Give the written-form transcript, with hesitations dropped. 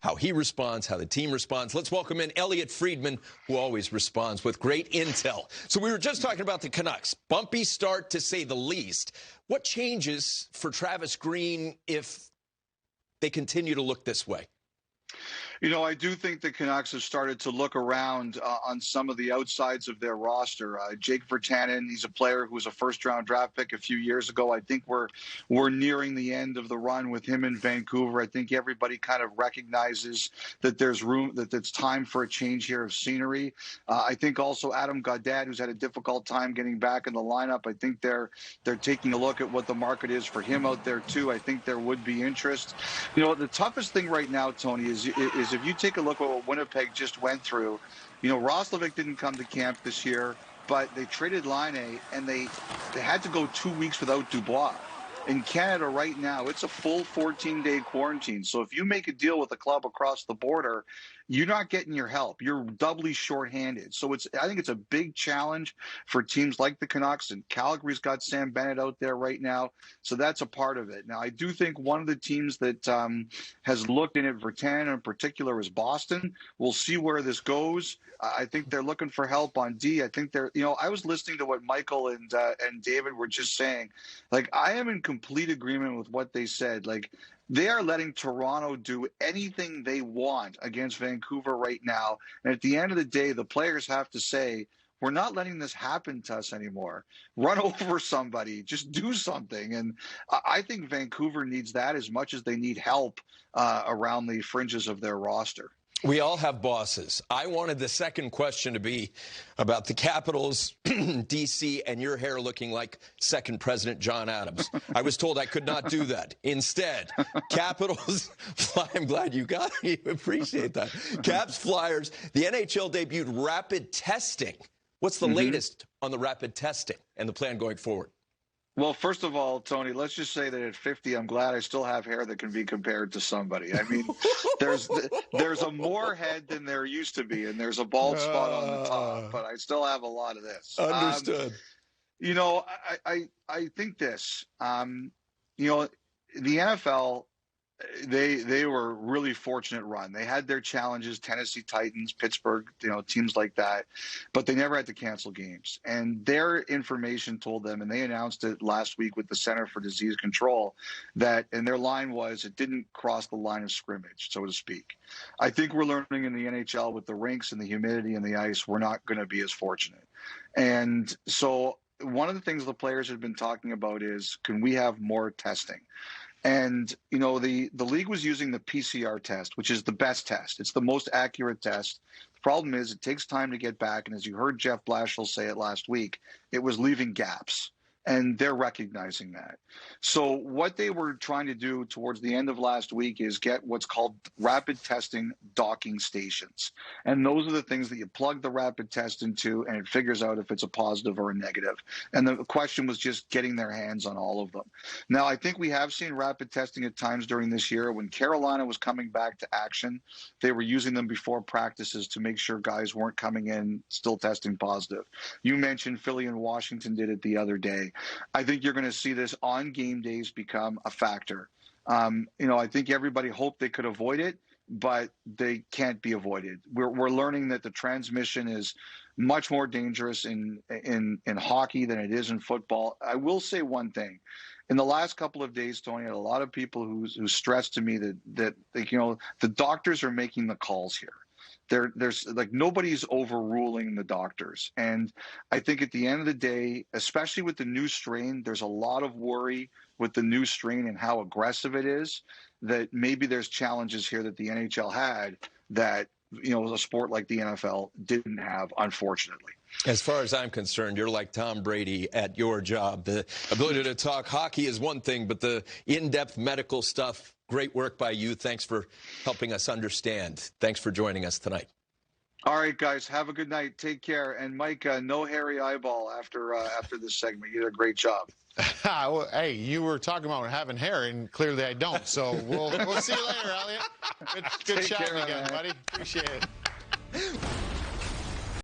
how he responds, how the team responds. Let's welcome in Elliotte Friedman, who always responds with great intel. So we were just talking about the Canucks. Bumpy start, to say the least. What changes for Travis Green if they continue to look this way? You know, I do think the Canucks have started to look around on some of the outsides of their roster. Jake Virtanen, he's a player who was a first-round draft pick a few years ago. I think we're nearing the end of the run with him in Vancouver. I think everybody kind of recognizes that there's room, that it's time for a change here of scenery. I think also Adam Gaudette, who's had a difficult time getting back in the lineup, I think they're taking a look at what the market is for him out there too. I think there would be interest. You know, the toughest thing right now, Tony, is if you take a look at what Winnipeg just went through. You know, Roslovic didn't come to camp this year, but they traded Laine, and they had to go 2 weeks without Dubois. In Canada right now, it's a full 14-day quarantine. So if you make a deal with a club across the border, you're not getting your help. You're doubly shorthanded. So I think it's a big challenge for teams like the Canucks, and Calgary's got Sam Bennett out there right now. So that's a part of it. Now, I do think one of the teams that has looked in at Virtanen in particular is Boston. We'll see where this goes. I think they're looking for help on D. I think I was listening to what Michael and David were just saying. Like, I am in complete agreement with what they said. Like, they are letting Toronto do anything they want against Vancouver right now. And at the end of the day, the players have to say, we're not letting this happen to us anymore. Run over somebody. Just do something. And I think Vancouver needs that as much as they need help around the fringes of their roster. We all have bosses. I wanted the second question to be about the Capitals, D.C., and your hair looking like second President John Adams. I was told I could not do that. Instead, Capitals, I'm glad you got it. You appreciate that. Caps, Flyers, the NHL debuted rapid testing. What's the latest on the rapid testing and the plan going forward? Well, first of all, Tony, let's just say that at 50, I'm glad I still have hair that can be compared to somebody. I mean, there's a more head than there used to be, and there's a bald spot on the top, but I still have a lot of this. Understood. You know, I think this. You know, the NFL, they were really fortunate run. They had their challenges, Tennessee Titans, Pittsburgh, you know, teams like that, but they never had to cancel games. And their information told them, and they announced it last week with the Center for Disease Control, that, and their line was, it didn't cross the line of scrimmage, so to speak. I think we're learning in the NHL with the rinks and the humidity and the ice, we're not going to be as fortunate. And so one of the things the players have been talking about is, can we have more testing? And, you know, the league was using the PCR test, which is the best test. It's the most accurate test. The problem is it takes time to get back. And as you heard Jeff Blashill say it last week, it was leaving gaps. And they're recognizing that. So what they were trying to do towards the end of last week is get what's called rapid testing docking stations. And those are the things that you plug the rapid test into, and it figures out if it's a positive or a negative. And the question was just getting their hands on all of them. Now, I think we have seen rapid testing at times during this year. When Carolina was coming back to action, they were using them before practices to make sure guys weren't coming in still testing positive. You mentioned Philly and Washington did it the other day. I think you're going to see this on game days become a factor. You know, I think everybody hoped they could avoid it, but they can't be avoided. We're learning that the transmission is much more dangerous in hockey than it is in football. I will say one thing. In the last couple of days, Tony, I had a lot of people who stressed to me that you know, the doctors are making the calls here. There's like nobody's overruling the doctors. And I think at the end of the day, especially with the new strain, there's a lot of worry with the new strain and how aggressive it is, that maybe there's challenges here that the NHL had that, you know, a sport like the NFL didn't have, unfortunately. As far as I'm concerned, you're like Tom Brady at your job. The ability to talk hockey is one thing, but the in-depth medical stuff, great work by you. Thanks for helping us understand. Thanks for joining us tonight. All right, guys, have a good night. Take care. And Mike, no hairy eyeball after this segment. You did a great job. Well, hey, you were talking about having hair, and clearly I don't. So we'll see you later, Elliotte. Good chatting again, buddy. Appreciate it.